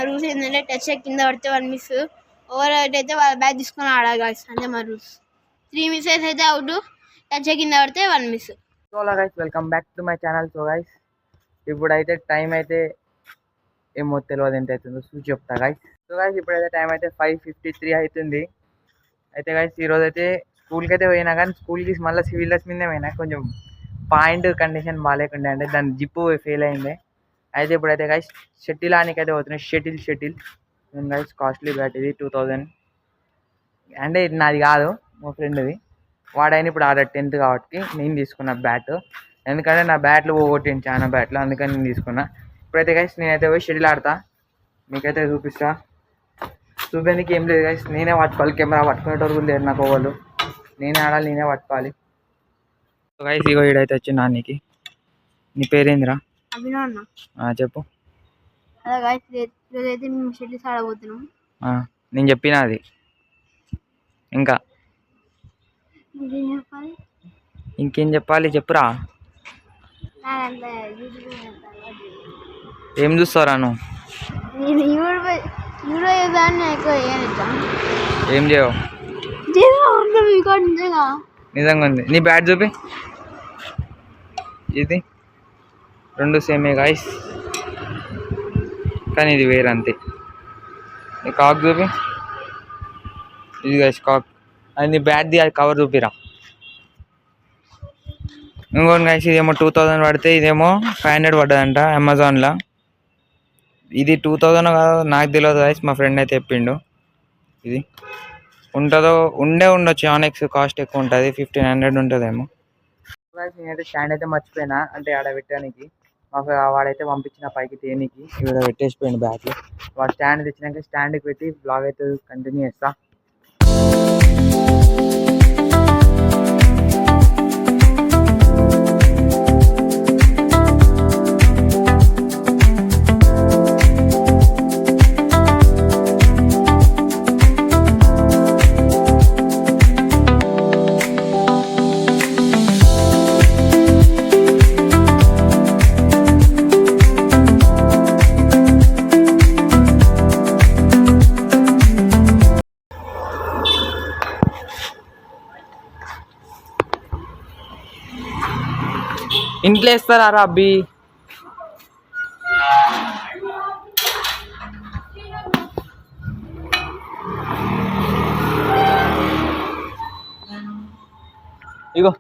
Rules ఏంటంటే touch కింద పడితే 1 మిస్, ఓవర్ అయితే వాళ్ళ బ్యాట్ తీసుకొని ఆడాలి గైస్, అంతే మా రూల్స్. 3 మిస్సెస్ అయితే అవుట్, టచ్ కింద పడితే 1 miss. So guys welcome back to my channel. So guys ఇప్పుడైతే టైం అయితే ఏమో తెలియదు ఎంత అవుతుందో చూసి చెప్తా గైస్. సో గైస్ ఇప్పుడైతే టైం అయితే 5:53 అవుతుంది. అయితే గైస్ ఈరోజు అయితే స్కూల్కి అయితే పోయినా, కానీ స్కూల్కి మళ్ళీ సివిల్స్ మీదే పోయినా. కొంచెం పాయింట్ కండిషన్ బాగాలేకుండే, అంటే దాని జిప్పు ఫెయిల్ అయింది. అయితే ఇప్పుడైతే గైస్ షటిల్ ఆనికి అయితే పోతున్నాయి. షటిల్ నేను గైస్ కాస్ట్లీ బ్యాట్ ఇది 2000, అంటే ఇది నాది కాదు మా ఫ్రెండ్ది. వాడైనా ఇప్పుడు ఆడ 10th కాబట్టి నేను తీసుకున్న బ్యాట్, ఎందుకంటే నా బ్యాట్లు పోగొట్టింది చాలా బ్యాట్లు, అందుకని నేను తీసుకున్నా. ఇప్పుడైతే గైస్ నేనైతే పోయి షటిల్ ఆడతా, మీకైతే చూపిస్తా. చూపేందుకు ఏం లేదు గైస్, నేనే పట్టుకోవాలి, కెమెరా పట్టుకునేటోళ్ళు లేరు నాకు వాళ్ళు, నేనే ఆడాలి, నేనే పట్టుకోవాలి. గైస్ ఇగో ఈడైతే వచ్చింది నాన్నకి. నీ పేరేందిరా? అభినవ్. చెప్పు. అదే గైస్ ఇదైతే మేము షటిల్స్ ఆడబోతున్నాం. నేను చెప్పిన అది ఇంకా ఇంకేం చెప్పాలి చెప్పురా. ఏం చూస్తారా నువ్వు? ఏం చేయవు? నిజంగా ఉంది. నీ బ్యాట్ చూపి. ఇది 2 సేమే గాయస్, కానీ ఇది వేరంతే. నీ కాక్ చూపి. ఇది గాయస్ కాక్. అది నీ బ్యాట్ది, అది కవర్ చూపిరా. ఇంకోటి గైస్ ఇదేమో 2000 పడితే, ఇదేమో 500 పడ్డదంట అమెజాన్లో. ఇది 2000 కాదు నాకు తెలియదు గైస్, మా ఫ్రెండ్ అయితే చెప్పిండు. ఇది ఉండొచ్చు, ఆనెక్స్ కాస్ట్ ఎక్కువ ఉంటుంది, 1500 ఉంటుందేమో. నేనైతే స్టాండ్ అయితే మర్చిపోయినా, అంటే ఆడ పెట్టడానికి. వాడైతే పంపించిన పైకి తేనికి, ఇక్కడ పెట్టేసిపోయింది బ్యాట్లు. వాడు స్టాండ్ తెచ్చినాక స్టాండ్కి పెట్టి బ్లాగ్ అయితే కంటిన్యూ చేస్తా. ఇంట్లో వేస్తారా అబ్బి? ఇగో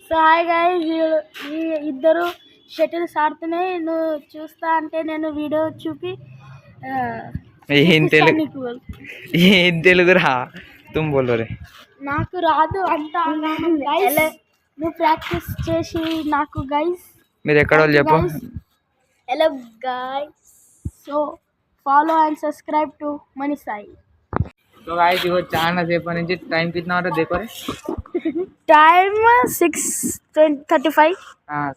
సో హాయ్ గైస్, ఇద్దరు షటిల్స్ ఆడుతూనే నువ్వు చూస్తా అంటే నేను వీడియో చూపి ఏం తెలుగురా తుమ్ బోల్రే. నాకు రాదు అంటా, నువ్వు ప్రాక్టీస్ చేసి నాకు. గైస్ మీరు ఎక్కడ వాళ్ళు చెప్పు. Hello guys, so follow and subscribe to Mani Sai. So guys ఇగో చాలా సేపు నుంచి టైం కిतना हो देखो रे, టైం 6:35.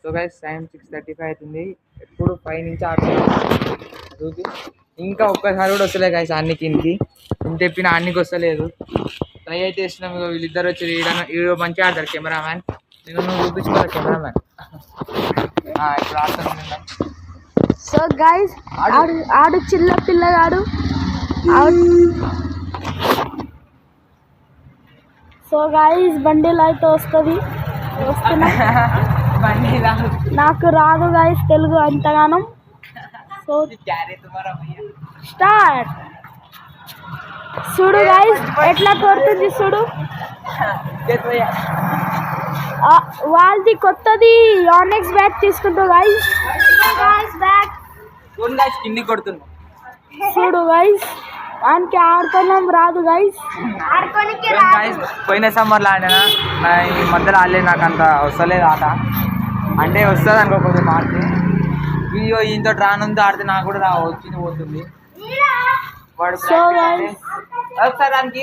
సో గైస్ టైం 6:35 అవుతుంది. ఎప్పుడు 5 నుంచి ఆడుతున్నాం. ఇంకా ఒక్కసారి కూడా వస్తలేదు గైస్ అన్నికి. ఇంత చెప్పినా అన్నికి వస్తలేదు. ట్రై అయితే ఇస్తున్నాం. ఇక వీళ్ళిద్దరు వచ్చి వీడియో మంచిగా ఆడతారు. కెమెరామ్యాన్ నేను నువ్వు చూపించుకోవాలి. కెమెరామ్యాన్ ఇప్పుడు ఆడుతున్నాం. సో గైస్ ఆడు చిల్ల పిల్లగాడు. సో గైస్ బండిలో అయితే వస్తున్నా. నాకు రాదు గైస్ తెలుగు అంతగానం. So start. చూడు గైస్ ఎట్లా కొడుతుంది చూడు. వాళ్ళది కొత్తది ఆనెక్స్ బ్యాట్ తీసుకుంటా గైస్. బ్యాట్ కింది కొడుతుంది చూడు గైస్. వానికి ఆడుతున్నాం రాదు గైస్. పోయిన సమ్మర్లో ఆడినా, ఈ మధ్యలో ఆడలేదు. నాకు అంత వస్తలేదు ఆట, అంటే వస్తుంది అనుకో కొంచెం ఆడితే. వీడియో ఇంత రానుంది ఆడితే నాకు కూడా వచ్చింది పోతుంది. వాడు ఒకసారి దానికి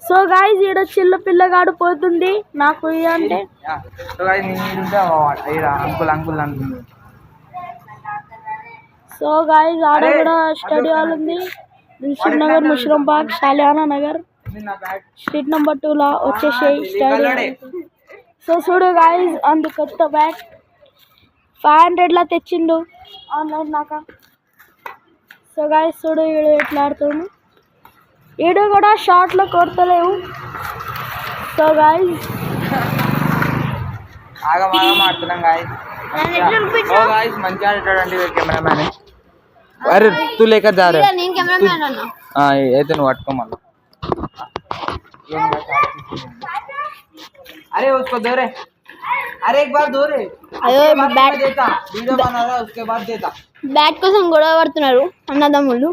సో గైస్ ఈడ చిల్ల పిల్లగాడు పోతుంది నాకు అంటే. సో గైస్ అంకుల్ అంకుల్ అంటుంది. సో గైస్ ఆడ కూడా స్టడీ హాల్ ఉంది. దిల్సుఖ్ నగర్, ముషిరంబాగ్, షాలియానా నగర్, స్ట్రీట్ నెంబర్ 2 లా వచ్చేసి స్టేడియం. సో చూడు గాయస్ అందు కొత్త బ్యాట్ 500 లా తెచ్చిండు ఆన్లైన్ నాక. సో గాయస్ చూడు వీడు ఎట్లా ఆడుతుండు, వీడు కూడా షార్ట్లో కొడతలేవు. సో గాయస్ ఆగమాగం ఆడుతున్నాం గాయస్. మంచిగా ఆడేటాడు కెమెరామ్యాన్. अरे तू लेकर जा रहा నేను కెమెరామ్యాన్ అన్నా. हाँ ये तो पట్టుకో మళ్ళా. अरे उसको दो रे, अरे एक बार दो रे. అయ్యో బ్యాట్ देता वीडियो बना रहा उसके बाद देता. బ్యాట్ కోసం గొడవ పడుతున్నారు అన్నదమ్ముళ్ళు.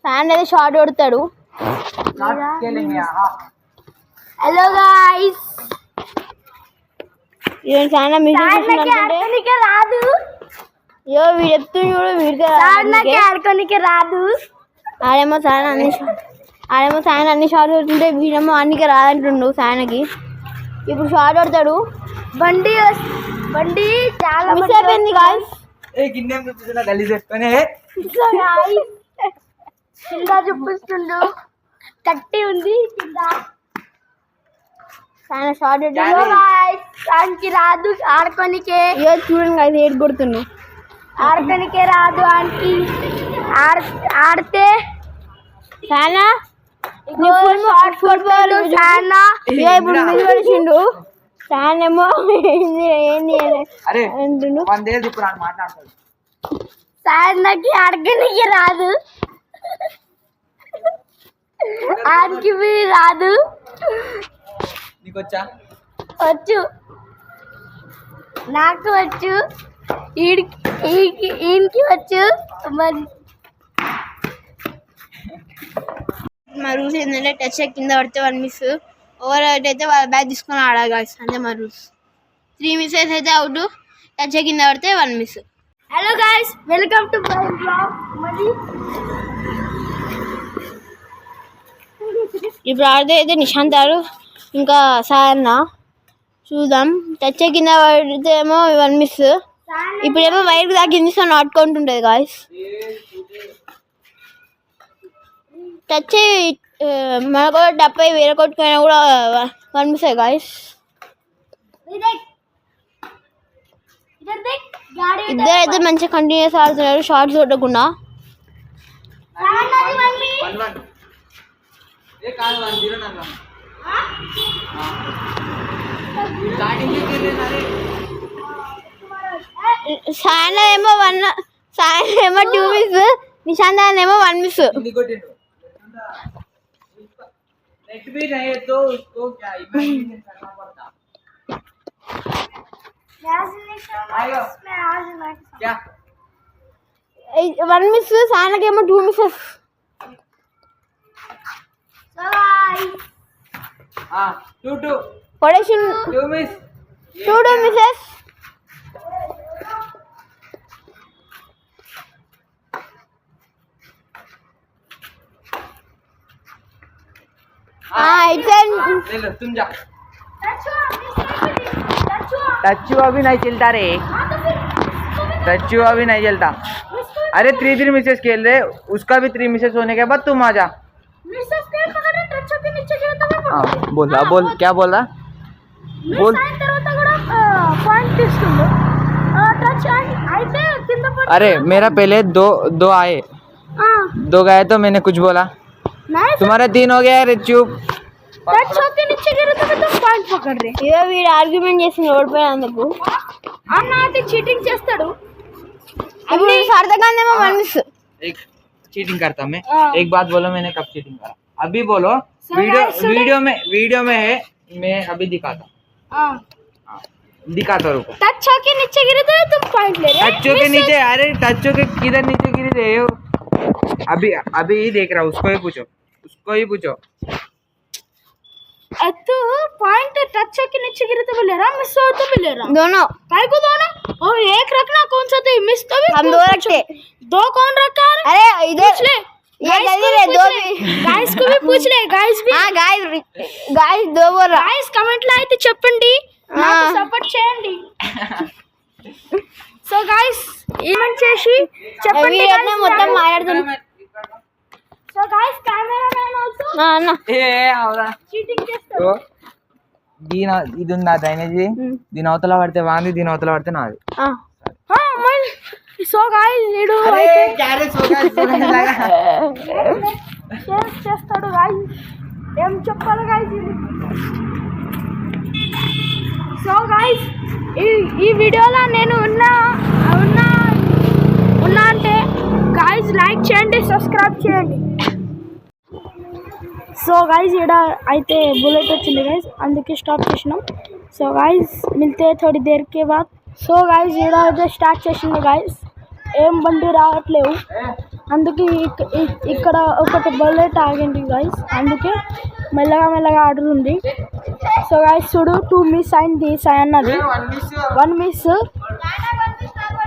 ఫ్యాన్ అయితే షార్ట్ కొడతాడు. खेलेंगे. హలో గాయ్స్, ఈయన చాలా మ్యూజిక్ రాదు. అయ్యో వీడు చెప్తూ చూడు, వీడికి ఆడుకోనికి రాదు. ఆడేమో సాయన అన్ని షార్ట్ కొడుతుంటే వీడేమో అన్నికి రాదంటుండు సాయనకి. ఇప్పుడు షార్ట్ కొడతాడు. బండి చాలా మిస్ అయిపోయింది గాయ్స్. గలీజ్ వేసుకొని కింద చూపిస్తుండు, కట్టి ఉంది కింద. సాయన షార్ట్ దానికి రాదు ఆడుకోనికే. ఇయో చూడండి గాయ్స్ ఏడు కొడుతుండు, ఆడటానికే రాదు ఆడికి. ఆడితే చాలా ఇప్పుడు నిలబడిచిండు. చాలా ఏమో ఏంది మాట్లాడతాడు. సాయనకి ఆడటానికి రాదు, ఆడికి రాదు. నీకొచ్చా? వచ్చు, నాకు వచ్చు, ఈయనకి వచ్చు. మరి మా రూల్స్ ఏంటంటే టచ్ కింద పడితే 1 మిస్, ఓవర్ అవుట్ అయితే వాళ్ళ బ్యాట్ తీసుకొని ఆడాలి గాయ్స్. అంతే మా రూల్స్. 3 మిస్సెస్ అయితే అవుట్, టచ్ కింద పడితే 1 miss. Hello guys, welcome to my blog. మరి ఇప్పుడు ఆడితే అయితే నిశాంత్ గారు ఇంకా సాయన్న చూద్దాం. టచ్ కింద పడితే ఏమో 1 మిస్, ఇప్పుడేమో వైర్కి దాకింది. సో నాట్ కౌంట్ ఉంటుంది గాయ్స్. టచ్ మనకు డబ్బై వేరే కొట్టుకున్నా కూడా 1 మిస్ గాయ్స్. ఇద్దరు అయితే మంచిగా కంటిన్యూస్ ఆడుతున్నారు షార్ట్స్ కొట్టకుండా. సాయన ఏమో 2 మిస్, నిశాంత్ ఏమో 1 మిస్. नेट भी रहे तो उसको क्या इमेजिनेशन करना पड़ता. क्या 1 మిస్, సాయనకేమో 2 మిస్సెస్. हाँ 2 పడేసి 2 मिस 2 మిస్సెస్. ले लो तुम जा. टच्चू अभी नहीं चलता रे, टच्चू अभी नहीं चलता. अरे 3 मिसेस खेल रहे, उसका भी 3 मिसेस होने के बाद तुम आ जा. हाँ बोल रहा, बोल क्या बोल रहा, बोल. अरे मेरा पहले दो आए, 2 गए तो मैंने कुछ बोला. तुम्हारा 3 हो गया. अरे चुप. ఇదో వీడు ఆర్గ్యుమెంట్ చేసిన ఓడిపోయినందుకు. అన్న అయితే చీటింగ్ చేస్తాడు. ఇప్పుడు సరదాగానేమో 1 మిస్. एक चीटिंग करता मैं. एक बात बोलो, मैंने कब चीटिंग करा? अभी बोलो. वीडियो में है, मैं अभी दिखाता. दिखाता रुको. टच के नीचे गिरे तो तुम पॉइंट ले रहे. टच्चों के नीचे, अरे टच्चों के किधर नीचे गिरे थे? अभी ही देख रहा हूँ. उसको ही पूछो. तो पॉइंट टच के नीचे गिरे तो मिलेगा, मिस हो तो मिलेगा. दोनों काय को दोनों? और एक रखना, कौन सा तो मिस तो भी हम 2 रखते. 2 कौन रखा है? अरे इधर पूछ ले, ये जल्दी ले. 2 भी गाइस को भी पूछ ले. गाइस भी, हाँ गाइस 2 बोल रहा. गाइस కమెంట్ లో అయితే చెప్పండి, నాకు సపోర్ట్ చేయండి. సో గైస్ ఈవెంట్ చేసి చెప్పండి వీడియోనే మొత్తం మాట్లాడుతున్నాం. సో గైస్ కెమెరామెన్ ఆల్సో అన్న చీటింగ్ చేస్తాడు. ఇది ఉందా డ్రైనేజీ, దీని అవతల పడితే వాంది, దీని అవతల పడితే నాది. సో గైస్ వీడు చేస్తాడు గైస్. ఏం చెప్పాలి గైస్ ఇది. సో గైస్ ఈ వీడియోలో నేను ఉన్నా అంటే గైస్ లైక్ చేయండి, సబ్స్క్రైబ్ చేయండి. సో గైస్ ఇక్కడ అయితే బుల్లెట్ వచ్చింది గైస్, అందుకే స్టాప్ చేసినాం. సో గైస్ మిల్తే థోड़ी देर के बाद. సో గైస్ ఇక్కడ అయితే స్టార్ట్ చేసింది గైస్, ఏం బండి రావట్లేవు, అందుకే ఇక్కడ ఒకటి బుల్లెట్ ఆగింది గైస్, అందుకే మెల్లగా ఆడుతుంది. సో గైస్ చూడు 2 మిస్ అయింది అన్నది, 1 మిస్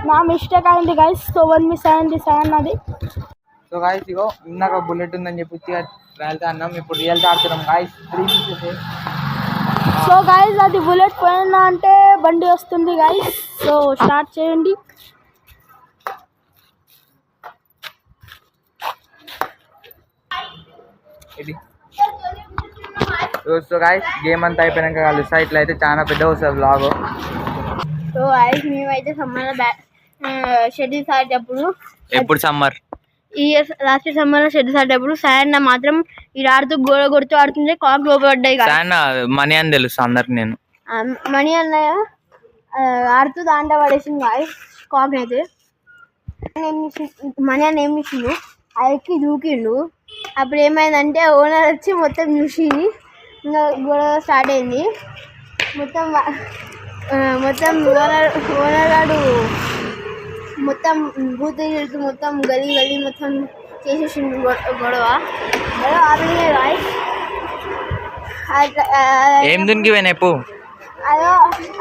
నా మిస్టేక్ అయింది గైస్. సో 1 మిస్ అయింది అన్నది. సో గాయస్ ఇగో ఇందాక బుల్లెట్ ఉందని చెప్పి ట్రయల్తో అన్నాం, ఇప్పుడు రియల్తో ఆడుతున్నాం గాయస్. 3 మిస్. సో గైస్ అది బుల్లెట్ పోయినా అంటే బండి వస్తుంది గైస్. సో స్టార్ట్ చేయండి. సో గాయస్ గేమ్ అంతా అయిపోయాక కలుస్తా. ఇట్లా అయితే చాలా పెద్ద వస్తుంది బ్లాగ్. సో గైస్ మేమైతే సమ్మర్లో షెడ్యూల్స్ ఆడేటప్పుడు, ఎప్పుడు సమ్మర్ ఈ ఇయర్ లాస్ట్ సమ్మర్లో షెడ్యూల్స్ ఆడేటప్పుడు సాయన్న మాత్రం ఈ ఆడుతూ గోడ కొడుతూ ఆడుతుంటే కాక్ లోపడ్డాయి. మనీ అని తెలుసు అందరికి. నేను మనీ అన్నయ్య ఆడుతూ దాంట్లో పడేసింది గాయస్ కాక్ అయితే. మనీ అన్న ఏం చేసిండు, ఎక్కి దూకిండు. అప్పుడు ఏమైందంటే ఓనర్ వచ్చి మొత్తం చూసి ఇంకా గొడవ స్టార్ట్ అయింది. మొత్తం ఓనర్ గాడు మొత్తం బూతులు మొత్తం గలీ మొత్తం చేసేసిండు గొడవ ఆపలే గాయస్. ఏం దునికి పోయినాయి అదో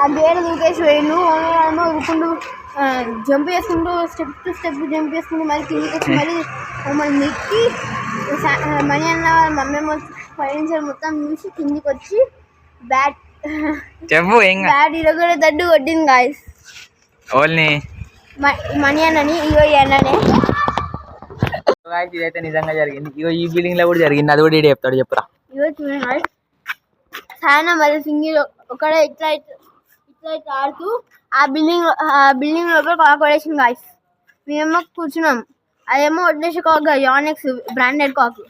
ఆ గేడ దూకేసి పోయిండు. ఓనర్ ఉరుకుండు జంప్ చేసుకుంటూ స్టెప్ టు స్టెప్ జంప్ చేసుకుంటూ మళ్ళీ కిందికి వచ్చి మళ్ళీ మమ్మల్ని నెక్కి మనీ అన్న మమ్మీ 5 నిమిషాలు మొత్తం చూసి కిందికి వచ్చి బ్యాట్ ఇరగొడ దడ్డు కొట్టింది గాయస్. మనీ అన్నని ఇగో అన్ననే. ఇదైతే నిజంగా జరిగింది. ఇగో ఈ బిల్డింగ్ లో కూడా జరిగింది, అది కూడా ఇడే చెప్తాడు. చెప్పురా. ఇగో చూడండి గాయస్, చాలా మరి సింగిల్ ఒకడే ఇట్లా ఆడుతూ ఆ బిల్డింగ్ లోపల కాక్ పడేసింది గాయస్. మేమేమో కూర్చున్నాం, అదేమో వడ్లేసి కాక్ యానెక్స్ బ్రాండెడ్ కాక్.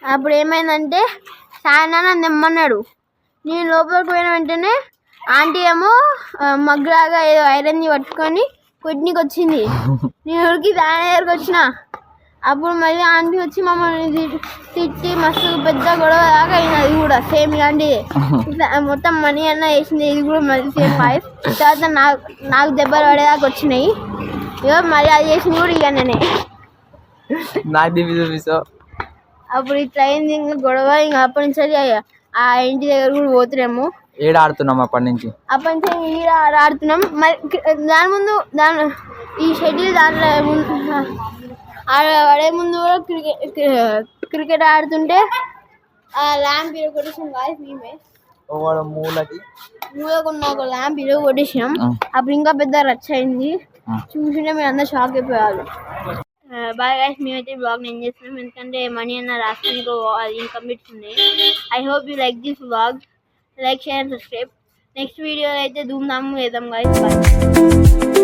అప్పుడు ఏమైందంటే సాయన్న నెమ్మన్నాడు. నేను లోపలికి పోయిన వెంటనే ఆంటీ ఏమో మగ్గులాగా ఏదో ఐరన్ పట్టుకొని కొట్టినీకి వచ్చింది. నేను ఉరికి దాని దగ్గరకు వచ్చిన. అప్పుడు మళ్ళీ ఆంటీ వచ్చి మమ్మల్ని తిట్టి మస్తు పెద్ద గొడవ దాకా అయింది. అది కూడా సేమ్ ఇలాంటిది మొత్తం మనీ అన్న వేసింది, ఇది కూడా మళ్ళీ సేమ్ వాయిస్. తర్వాత నాకు దెబ్బలు పడేదాకా వచ్చినాయి. ఇక మళ్ళీ అది చేసింది కూడా ఇక అప్పుడు ఇట్లా అయింది ఇంకా గొడవ. ఇంకా అప్పటి నుంచి ఆ ఇంటి దగ్గర కూడా పోతున్నాము. ఏడ ఆడుతున్నాం అప్పటి నుంచి ఈడ ఆడుతున్నాం. మరి దాని ముందు ఈ షెడ్యూల్ దాంట్లో ఆడే ముందు కూడా క్రికెట్ ఆడుతుంటే ఆ ల్యాంప్ కొట్టేసాం గాయస్. మేమే మూలకున్న ఒక ల్యాంప్ కొట్టేసాం. అప్పుడు ఇంకా పెద్ద రచ్చ అయింది. చూసింటే మీరు అందరు షాక్ అయిపోయారు. బాయ్ గైస్, మేమైతే బ్లాగ్ నేను చేస్తున్నాం ఎందుకంటే మనీ అన్న రాష్ట్రానికి ఇన్కంప్లీట్స్ ఉన్నాయి. I hope you like this blog. Like share and subscribe. Next video అయితే ధూమ్ ధామ్ చేద్దాం గైస్. బాయ్.